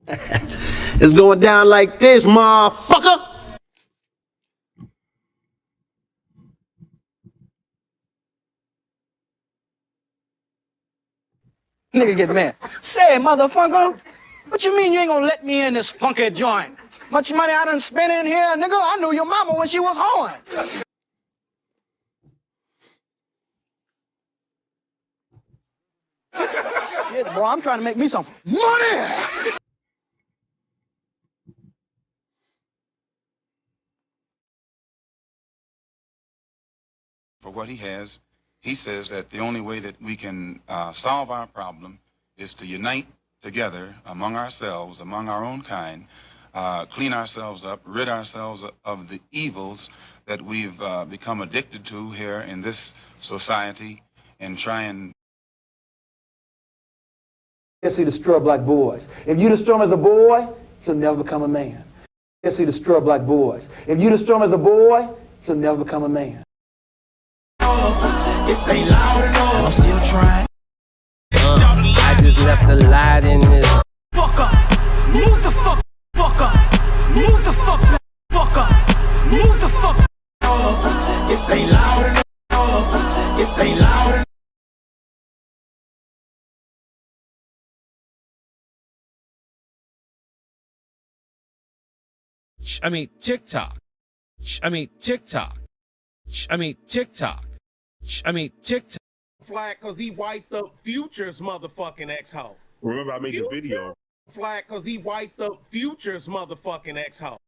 It's going down like this, motherfucker. Nigga get mad. Say, motherfucker, what you mean you ain't gonna let me in this funky joint? Much money I done spent in here, nigga. I knew your mama when she was horn. Shit, boy, I'm trying to make me some money. For what he has, he says that the only way that we can solve our problem is to unite together among ourselves, among our own kind, clean ourselves up, rid ourselves of the evils that we've become addicted to here in this society, and try and... Yes, he destroy black boys. If you destroy him as a boy, he'll never become a man. Yes, he destroy black boys. If you destroy him as a boy, he'll never become a man. This ain't loud enough. I'm still trying. I just left the light in this. Fuck up. Move the fuck up. Move the fuck up. Move the fuck. This ain't loud enough. This ain't loud enough. I mean TikTok. I mean TikTok. I mean TikTok. I mean TikTok. Flag cause he wiped up Future's motherfucking ex-hoe. Remember I made this video. Flag cause he wiped up Future's motherfucking ex-hoe.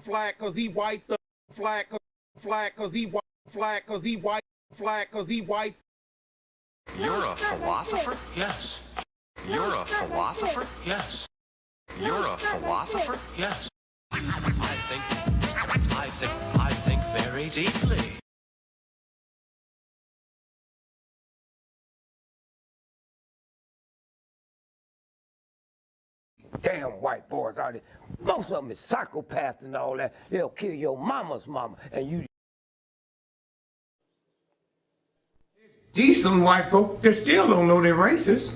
Flag cause he wiped up flag cause he wiped. You're a philosopher? Yes. You're a philosopher? Yes. You're a philosopher? Yes. I think very deeply. Damn white boys out there. Most of them is psychopaths and all that. They'll kill your mama's mama and you. Decent white folk that still don't know they're racist.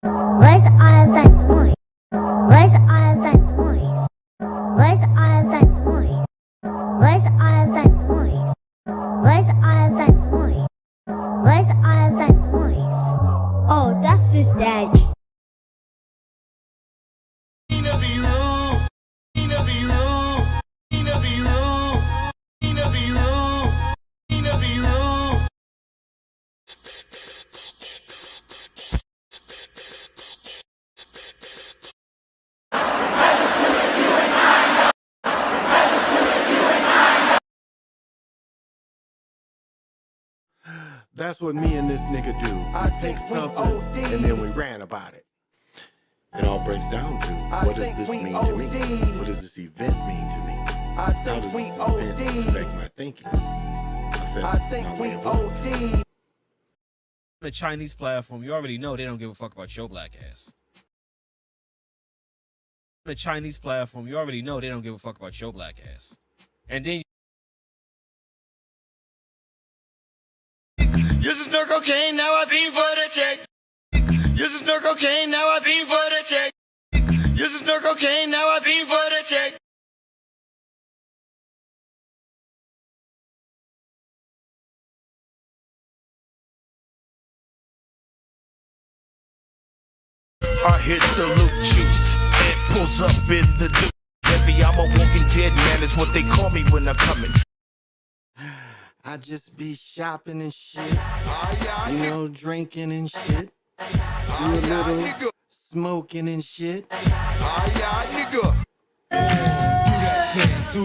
What's all that noise? What's all that noise? What's all that noise? What's all that noise? What's all that noise? What's all that noise? Oh, that's just daddy. That's what me and this nigga do. I take something and then we ran about it. It all breaks down to, what does this mean to me? What does this event mean to me? How does this event affect my thinking? Affect my way of life? The Chinese platform, you already know they don't give a fuck about your black ass. The Chinese platform, you already know they don't give a fuck about your black ass. And then Used to snort cocaine, now I beam for the check. Used to snort cocaine, now I beam for the check. Used to snort cocaine, now I beam for the check. I hit the loop juice and pulls up in the dude. Heavy, I'm a walking dead man, is what they call me when I'm coming. I just be shopping and shit, you know, drinking and shit, do a little smoking and shit. Do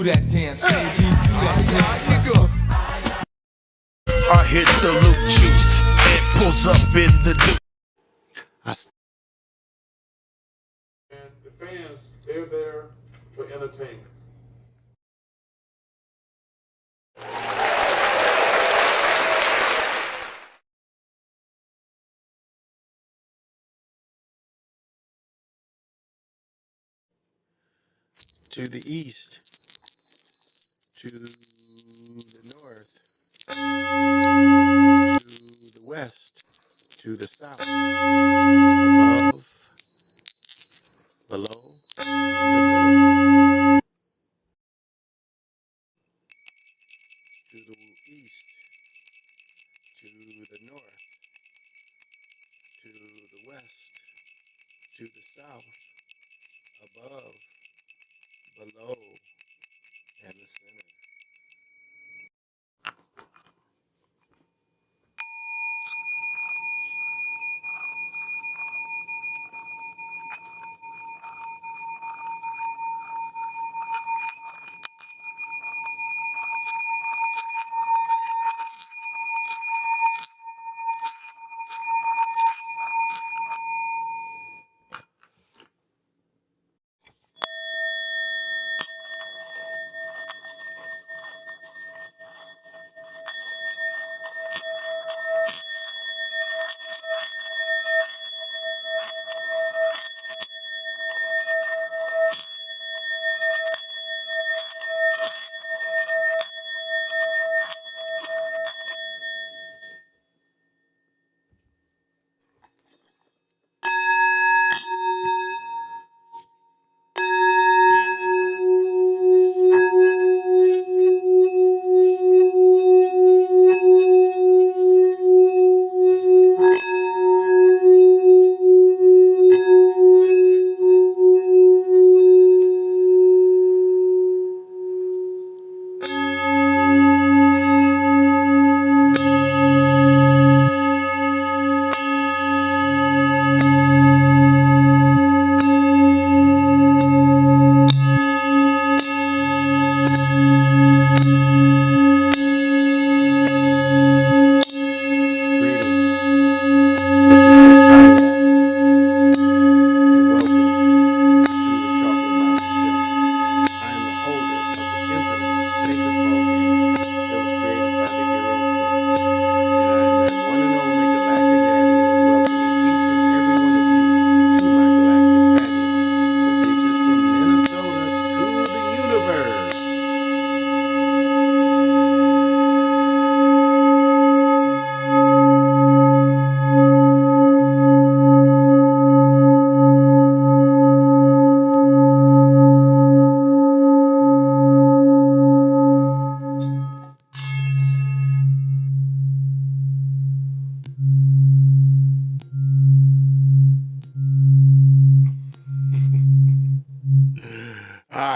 that dance, baby, do that dance. I hit the loop juice and pulls up in the dude. And the fans, they're there for entertainment. To the east, to the north, to the west, to the south.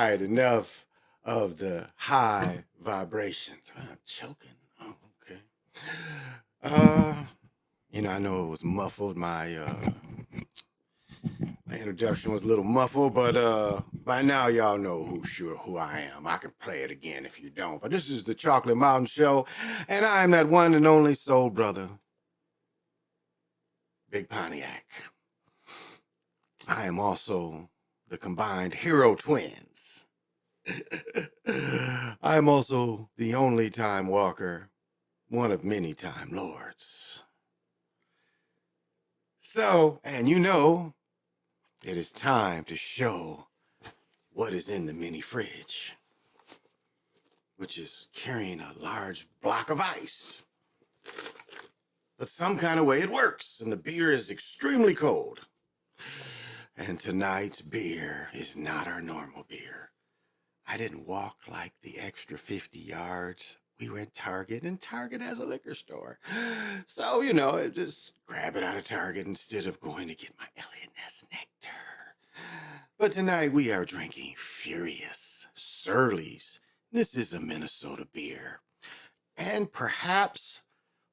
right, enough of the high vibrations. I'm choking. Oh, okay. I know it was muffled. My introduction was a little muffled, but by now y'all know who I am. I can play it again if you don't. But this is the Chocolate Mountain Show, and I am that one and only soul brother, Big Pontiac. I am also the combined hero twins. I am also the only time walker, one of many time lords. So, and it is time to show what is in the mini fridge, which is carrying a large block of ice. But some kind of way it works, and the beer is extremely cold. And tonight's beer is not our normal beer. I didn't walk like the extra 50 yards. We went Target, and Target has a liquor store. So, just grab it out of Target instead of going to get my Elliot Ness nectar. But tonight we are drinking Furious Surly's. This is a Minnesota beer. And perhaps,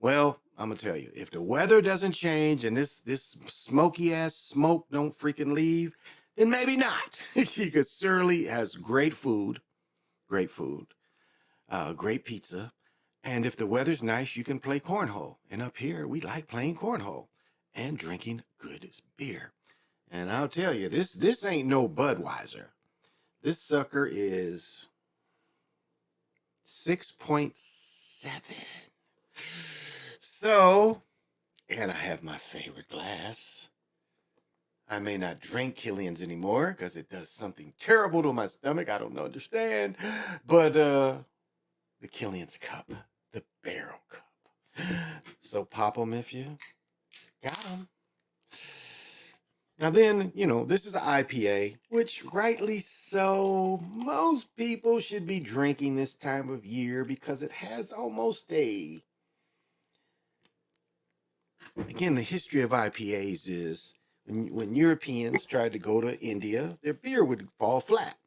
well, I'm going to tell you, if the weather doesn't change and this smoky-ass smoke don't freaking leave, then maybe not. Because Surly has great food, great pizza. And if the weather's nice, you can play cornhole. And up here, we like playing cornhole and drinking good beer. And I'll tell you, this ain't no Budweiser. This sucker is 6.7. So, and I have my favorite glass. I may not drink Killian's anymore because it does something terrible to my stomach. I don't understand. But the Killian's cup, the barrel cup. So pop them if you got them. Now then, this is an IPA, which rightly so, most people should be drinking this time of year because it has almost again, the history of IPAs is when Europeans tried to go to India, their beer would fall flat.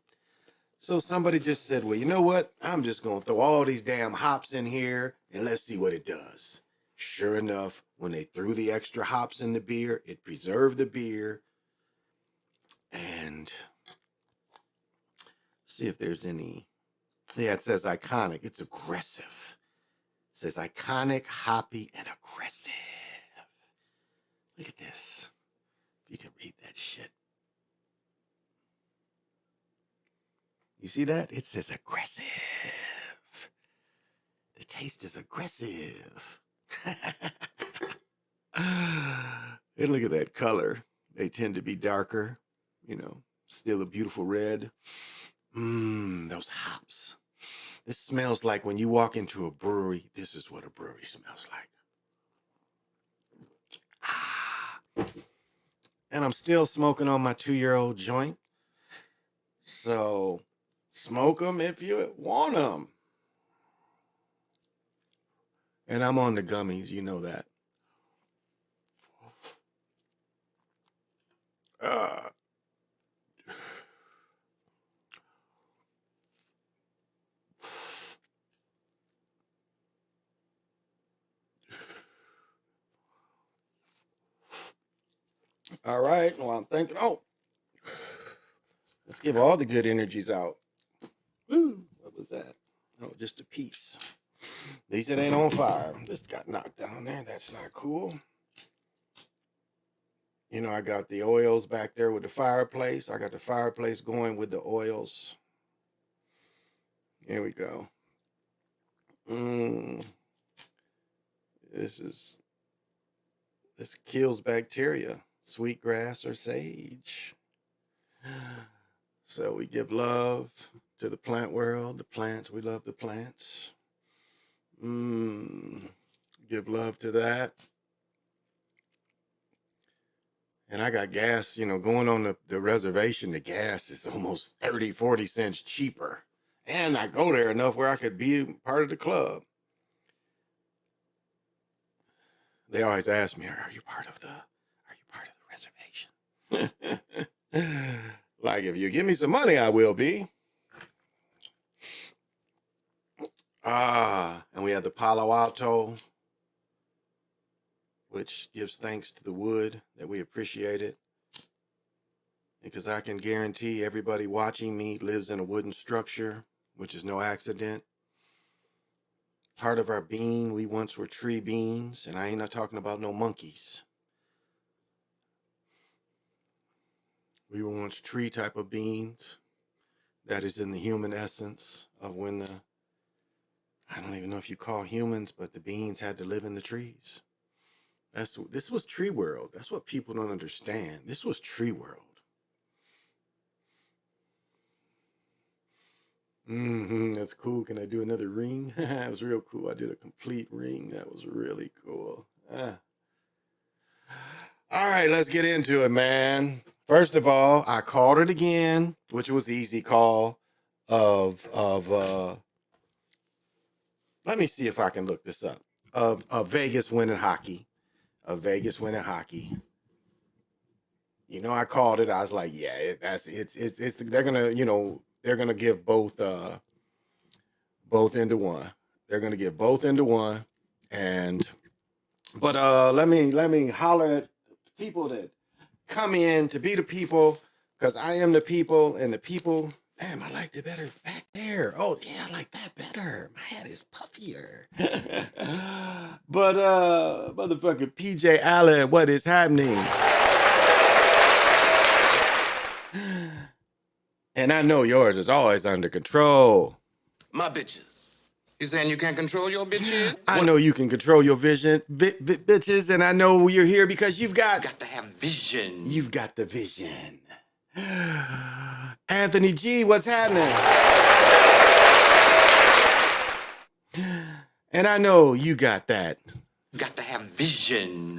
So somebody just said, well, you know what? I'm just going to throw all these damn hops in here and let's see what it does. Sure enough, when they threw the extra hops in the beer, it preserved the beer. And see if there's any. Yeah, it says iconic. It's aggressive. It says iconic, hoppy, and aggressive. Look at this. If you can read that shit. You see that? It says aggressive. The taste is aggressive. And look at that color. They tend to be darker, still a beautiful red. Those hops. This smells like when you walk into a brewery, this is what a brewery smells like. And I'm still smoking on my 2-year-old joint. So smoke them if you want them. And I'm on the gummies, you know that. All right, well, I'm thinking, let's give all the good energies out. Woo, what was that? Oh, just a piece. At least it ain't on fire. This got knocked down there. That's not cool. I got the oils back there with the fireplace. I got the fireplace going with the oils. Here we go. This kills bacteria. Sweetgrass or sage. So we give love to the plant world, the plants. We love the plants. Give love to that. And I got gas, going on the reservation, the gas is almost 30, 40 cents cheaper. And I go there enough where I could be part of the club. They always ask me, are you part of the reservation? Like, if you give me some money, I will be. And we have the Palo Alto, which gives thanks to the wood that we appreciate it. Because I can guarantee everybody watching me lives in a wooden structure, which is no accident. Part of our being, we once were tree beings, and I ain't not talking about no monkeys. We were once tree type of beings. That is in the human essence of when I don't even know if you call humans, but the beings had to live in the trees. This was tree world. That's what people don't understand. This was tree world. That's cool. Can I do another ring? That was real cool. I did a complete ring. That was really cool. All right, let's get into it, man. First of all, I called it again, which was the easy call of let me see if I can look this up. Of Vegas winning hockey. Of Vegas winning hockey. You know, I called it. I was like, yeah, it's they're gonna give both into one. They're gonna give both into one. But let me holler at people that come in to be the people, because I am the people, and the people. Damn, I liked it better back there. Oh yeah, I like that better. My head is puffier. But motherfucking PJ Allen, what is happening? And I know yours is always under control. My bitches. You saying you can't control your bitches? I know you can control your vision, bitches, and I know you're here because you've got to have vision. You've got the vision. Anthony G, what's happening? And I know you got that. Got to have vision.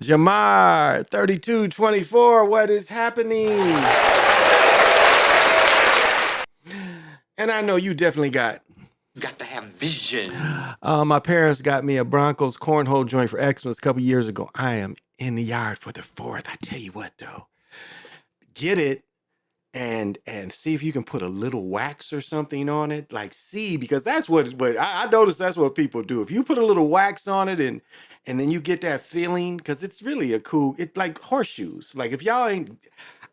Jamar, 3224, what is happening? And I know you definitely got to have vision. My parents got me a Broncos cornhole joint for Xmas a couple years ago. I am in the yard for the 4th. I tell you what, though. Get it and see if you can put a little wax or something on it. Like, see, because that's what I noticed that's what people do. If you put a little wax on it and then you get that feeling, because it's really it's like horseshoes. Like, if y'all ain't,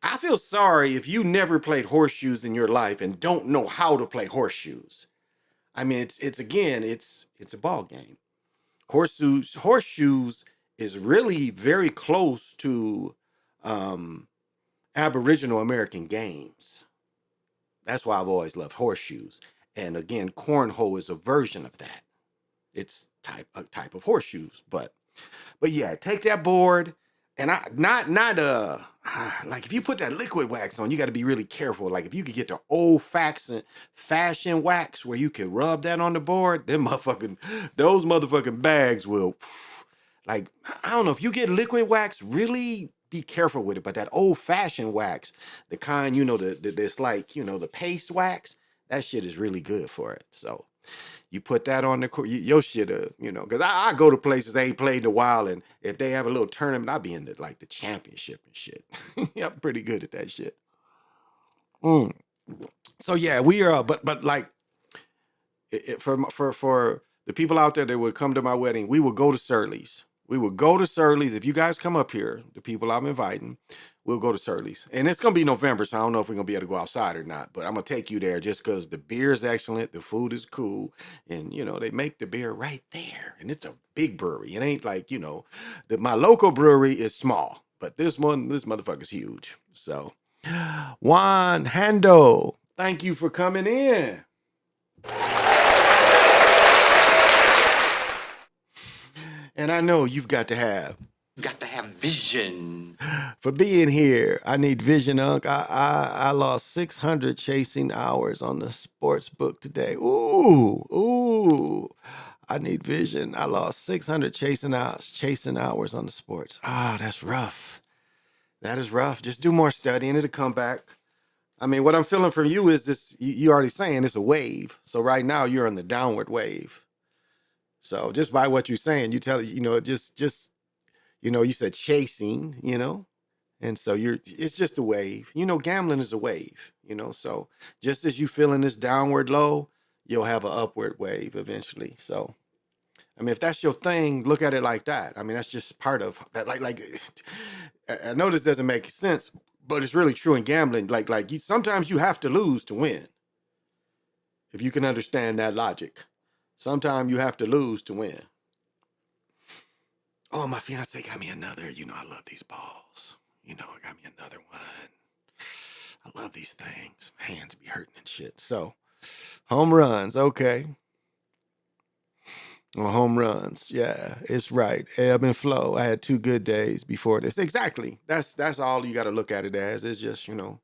I feel sorry if you never played horseshoes in your life and don't know how to play horseshoes. I mean, it's a ball game. Horseshoes is really very close to Aboriginal American games. That's why I've always loved horseshoes. And again, cornhole is a version of that. It's a type of horseshoes, but yeah, take that board and not like if you put that liquid wax on, you got to be really careful. Like if you could get the old fashioned wax where you can rub that on the board, those motherfucking bags will, like, I don't know, if you get liquid wax, really be careful with it. But that old fashioned wax, the kind, that's like, the paste wax, that shit is really good for it. So you put that on your shit, because I go to places they ain't played in a while, and if they have a little tournament, I'll be in the championship and shit. Yeah, I'm pretty good at that shit. So yeah, we are, but like, for the people out there that would come to my wedding, we would go to Surly's. We would go to Surly's. If you guys come up here, the people I'm inviting, we'll go to Surly's. And it's going to be November, so I don't know if we're going to be able to go outside or not. But I'm going to take you there just because the beer is excellent, the food is cool, and, they make the beer right there. And it's a big brewery. It ain't like, my local brewery is small. But this motherfucker's huge. So, Juan Hando, thank you for coming in. And I know you've got to have vision. For being here. I need vision, Unc. I lost 600 chasing hours on the sports book today. Ooh. I need vision. I lost 600 chasing hours on the sports. That's rough. That is rough. Just do more studying. It'll come back. I mean, what I'm feeling from you is this, you already saying it's a wave. So right now you're on the downward wave. So just by what you're saying, you tell, just you said chasing, and so it's just a wave. Gambling is a wave, so just as you feeling this downward low, you'll have an upward wave eventually. So, I mean, if that's your thing, look at it like that. I mean, that's just part of that. Like I know this doesn't make sense, but it's really true in gambling. Like sometimes you have to lose to win. If you can understand that logic, sometimes you have to lose to win. Oh, my fiance got me another. You know, I love these balls. You know, I got me another one. I love these things. Hands be hurting and shit. So, home runs, okay. Well, home runs, yeah, it's right. Ebb and flow. I had 2 good days before this. Exactly. That's all you got to look at it as. It's just, you know,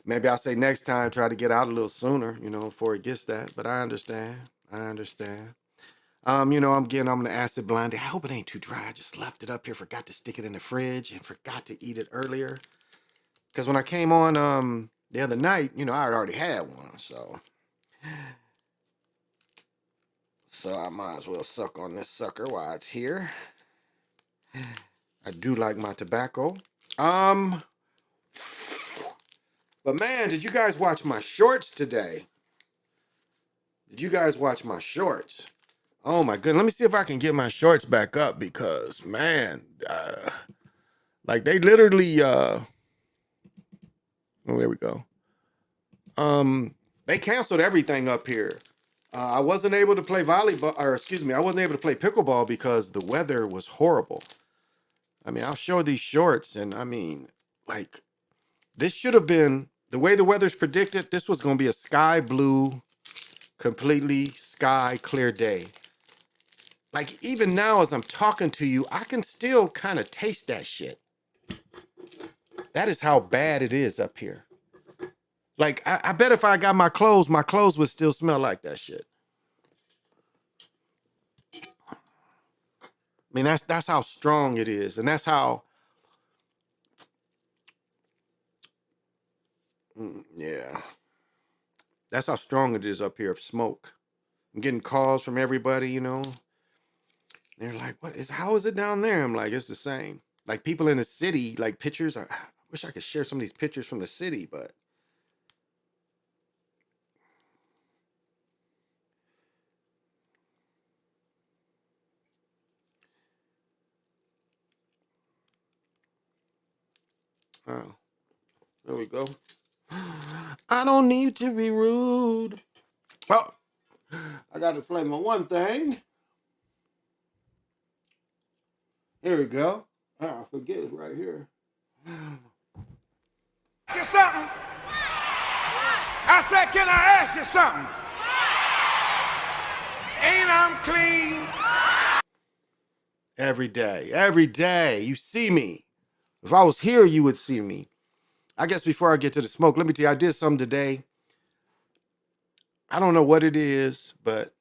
maybe I'll say next time try to get out a little sooner, you know, before it gets that. But I understand. You know, I'm an acid blinded. I hope it ain't too dry. I just left it up here, forgot to stick it in the fridge and forgot to eat it earlier. Because when I came on the other night, you know, I already had one, so I might as well suck on this sucker while it's here. I do like my tobacco. But man, did you guys watch my shorts today? Did you guys watch my shorts? Oh my goodness, let me see if I can get my shorts back up because man, like they literally oh, there we go. They canceled everything up here. I wasn't able to play volleyball, or excuse me, I wasn't able to play pickleball because the weather was horrible. I mean, I'll show these shorts, and I mean, like, this should have been, the way the weather's predicted, this was going to be a sky blue, completely sky clear day. Like, even now as I'm talking to you, I can still kind of taste that shit. That is how bad it is up here. Like, I bet if I got my clothes would still smell like that shit. I mean, that's how strong it is. And that's how, yeah. That's how strong it is up here of smoke. I'm getting calls from everybody, you know. They're like, how is it down there? I'm like, it's the same. Like people in the city, like pictures. I wish I could share some of these pictures from the city, but oh, there we go. I don't need to be rude. Oh, I got to play my one thing. Here we go. I forget it right here. Ask you something? I said, can I ask you something? Ain't I'm clean? Every day, you see me. If I was here, you would see me. I guess before I get to the smoke, let me tell you, I did something today. I don't know what it is, but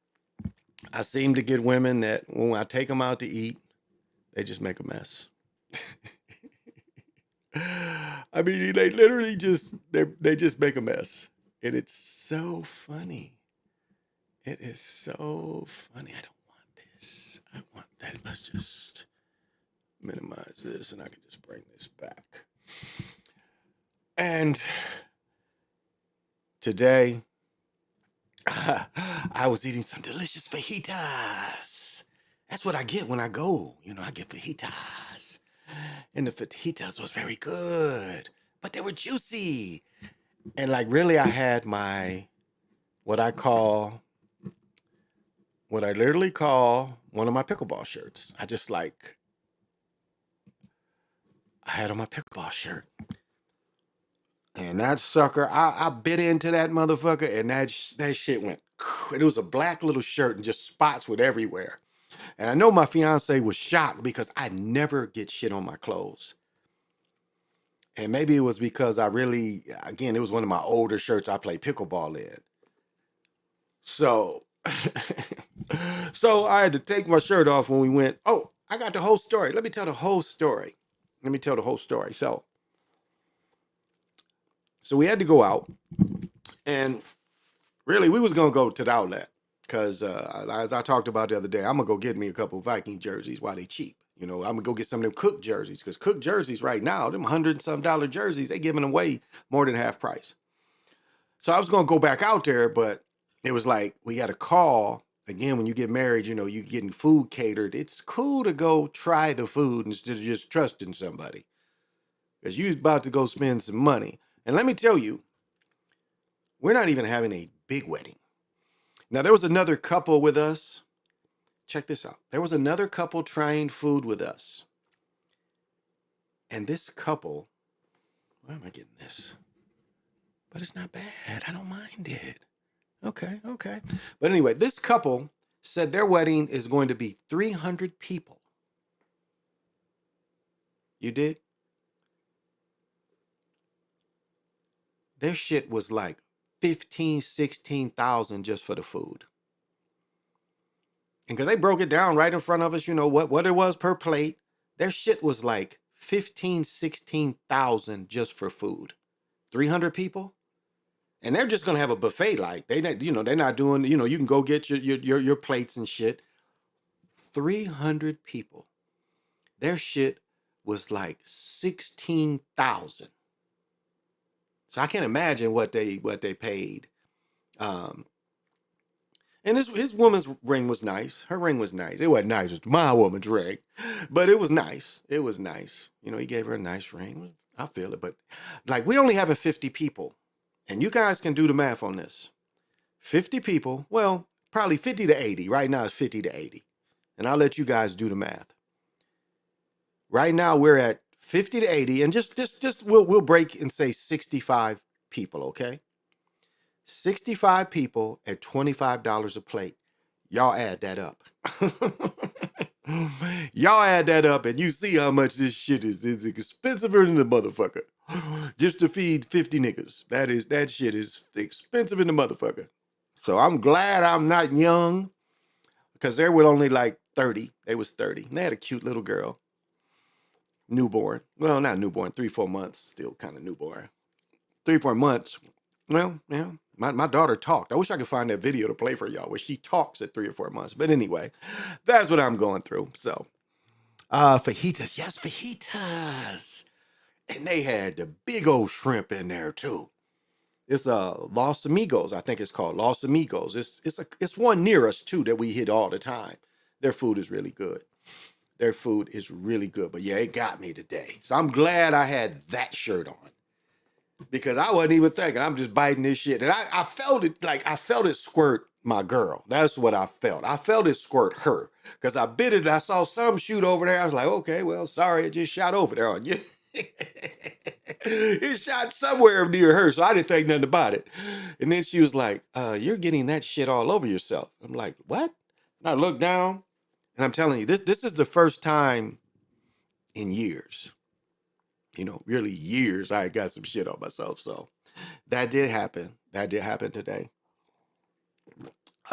I seem to get women that when I take them out to eat, they just make a mess. I mean, they literally just, they just make a mess. And it's so funny. It is so funny. I don't want this. I want that. Let's just minimize this and I can just bring this back. And today, I was eating some delicious fajitas. That's what I get when I go. You know, I get fajitas. And the fajitas was very good, but they were juicy. And like really, I had my, what I literally call one of my pickleball shirts. I had on my pickleball shirt. And that sucker, I bit into that motherfucker, and that shit went. It was a black little shirt and just spots went everywhere. And I know my fiance was shocked because I never get shit on my clothes. And maybe it was because it was one of my older shirts I played pickleball in. So, so I had to take my shirt off when we went. Oh, I got the whole story. Let me tell the whole story. So we had to go out, and really we was gonna go to the outlet because as I talked about the other day, I'm gonna go get me a couple Viking jerseys while they cheap. You know, I'm gonna go get some of them Cook jerseys because Cook jerseys right now, them $100 and some jerseys, they giving away more than half price. So I was gonna go back out there, but it was like we got a call. Again, when you get married, you know, you getting food catered. It's cool to go try the food instead of just trusting somebody. Because you're about to go spend some money. And let me tell you, we're not even having a big wedding. Now, there was another couple with us. Check this out. There was another couple trying food with us. And this couple, why am I getting this? But it's not bad. I don't mind it. Okay. But anyway, this couple said their wedding is going to be 300 people. You dig? Their shit was like 15, 16,000 just for the food. And because they broke it down right in front of us, you know, what it was per plate, their shit was like 15, 16,000 just for food. 300 people? And they're just gonna have a buffet, like they're not doing, you know, you can go get your plates and shit. 300 people. Their shit was like 16,000. So I can't imagine what they paid. And his woman's ring was nice. Her ring was nice. It wasn't nice as my woman's ring, but it was nice. It was nice. You know, he gave her a nice ring. I feel it, but like we only having 50 people. And you guys can do the math on this. 50 people, well, probably 50 to 80. Right now it's 50 to 80. And I'll let you guys do the math. Right now we're at 50 to 80, and just we'll break and say 65 people, okay? 65 people at $25 a plate. Y'all add that up. Y'all add that up and you see how much this shit is. It's expensiver than the motherfucker. Just to feed 50 niggas. That shit is expensive in the motherfucker. So I'm glad I'm not young, because they were only like 30. They was 30. And they had a cute little girl. Newborn. Well, not newborn, 3-4 months. Still kind of newborn. 3-4 months. Well, yeah. My daughter talked. I wish I could find that video to play for y'all where she talks at 3 or 4 months. But anyway, that's what I'm going through. So, fajitas. Yes, fajitas. And they had the big old shrimp in there too. It's Los Amigos, I think it's called Los Amigos. It's one near us too that we hit all the time. Their food is really good. Their food is really good. But yeah, it got me today. So I'm glad I had that shirt on, because I wasn't even thinking. I'm just biting this shit. And I felt it, like I felt it squirt my girl. That's what I felt. I felt it squirt her, because I bit it. I saw some shoot over there. I was like, okay, well, sorry, it just shot over there on you. It shot somewhere near her, so I didn't think nothing about it. And then she was like, you're getting that shit all over yourself. I'm like, what? And I looked down, and I'm telling you, this is the first time in years, you know, really years, I got some shit on myself. So that did happen. That did happen today.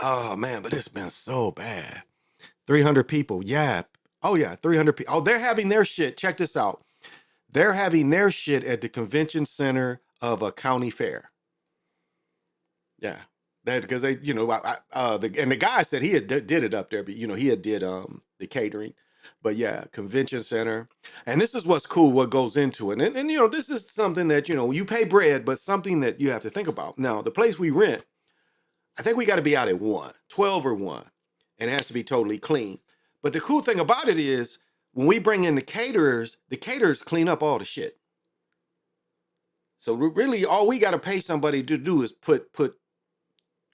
Oh, man, but it's been so bad. 300 people, yeah. Oh, yeah, 300 people. Oh, they're having their shit. Check this out. They're having their shit at the convention center of a county fair. Yeah, that because they, you know, and the guy said he had did it up there, but you know, he had did the catering. But yeah, convention center, and this is what's cool. What goes into it, and you know, this is something that you know you pay bread, but something that you have to think about. Now, the place we rent, I think we got to be out at 12 or 1, and it has to be totally clean. But the cool thing about it is, when we bring in the caterers clean up all the shit. So really, all we got to pay somebody to do is put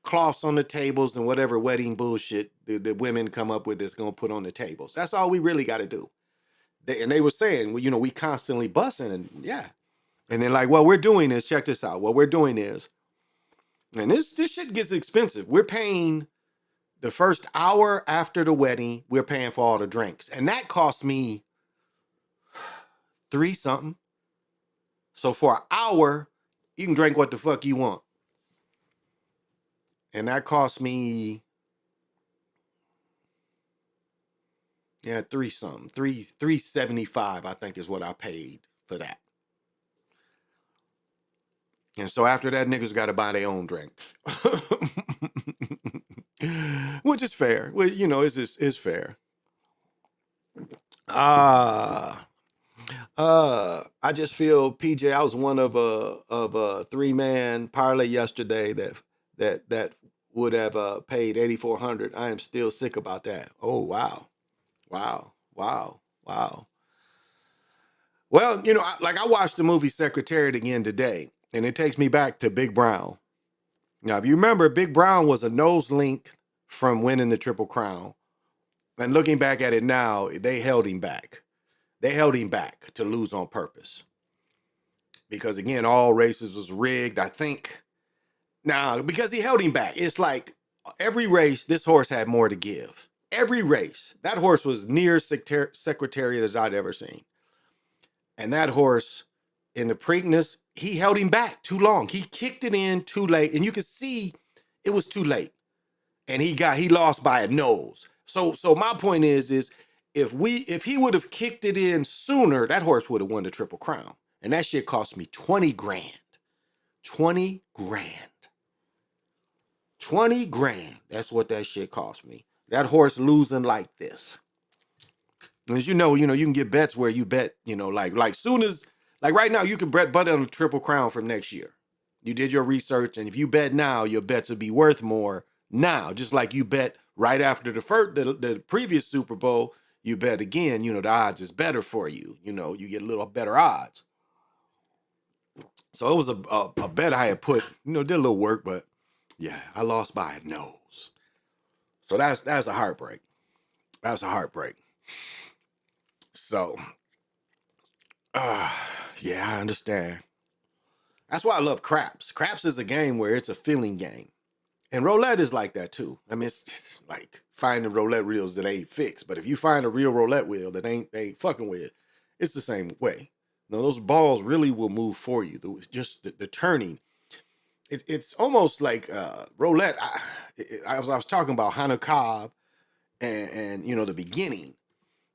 cloths on the tables and whatever wedding bullshit the women come up with that's going to put on the tables. That's all we really got to do. They were saying, well, you know, we constantly bussing, and yeah. And then like, what we're doing is, check this out. What we're doing is, and this shit gets expensive. We're paying the first hour after the wedding, we're paying for all the drinks. And that cost me $3 something. So for an hour, you can drink what the fuck you want. And that cost me, yeah, $3 something. $3.75, I think, is what I paid for that. And so after that, niggas got to buy their own drinks. Which is fair. Well, you know, it's fair. I just feel, PJ, I was one of a 3-man parlay yesterday that would have paid $8,400. I am still sick about that. Oh, wow. Wow. Wow. Wow. Well, you know, I watched the movie Secretariat again today, and it takes me back to Big Brown. Now, if you remember, Big Brown was a nose link from winning the Triple Crown. And looking back at it now, they held him back. They held him back to lose on purpose. Because, again, all races was rigged, I think. Now, because he held him back, it's like every race, this horse had more to give. Every race. That horse was near Secretariat as I'd ever seen. And that horse in the Preakness, he held him back too long. He kicked it in too late. And you could see it was too late. And he lost by a nose. So my point is if he would have kicked it in sooner, that horse would have won the Triple Crown. And that shit cost me 20 grand. 20 grand. 20 grand. That's what that shit cost me. That horse losing like this. As you know, you can get bets where you bet, like soon as, like right now, you can bet on the Triple Crown from next year. You did your research, and if you bet now, your bets would be worth more now. Just like you bet right after the previous Super Bowl, you bet again, the odds is better for you. You get a little better odds. So it was a bet I had put, did a little work, but yeah, I lost by a nose. So that's a heartbreak. That's a heartbreak. So, yeah, I understand. That's why I love craps. Craps is a game where it's a feeling game. And roulette is like that too. I mean, it's like finding roulette reels that ain't fixed. But if you find a real roulette wheel that they fucking with, it's the same way. Those balls really will move for you. Just the turning. It's almost like roulette. I was talking about Hannah Cobb and the beginning.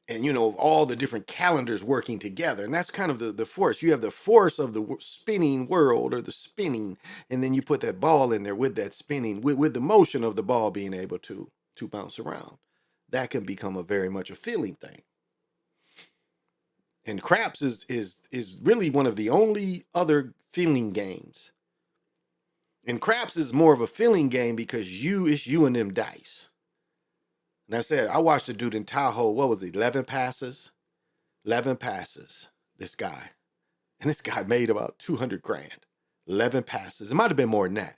And, all the different calendars working together. And that's kind of the force. You have the force of the spinning world or the spinning. And then you put that ball in there with that spinning, with the motion of the ball being able to bounce around. That can become very much a feeling thing. And craps is really one of the only other feeling games. And craps is more of a feeling game because it's you and them dice. And I said, I watched a dude in Tahoe, what was it, 11 passes? 11 passes, this guy. And this guy made about 200 grand. 11 passes. It might have been more than that.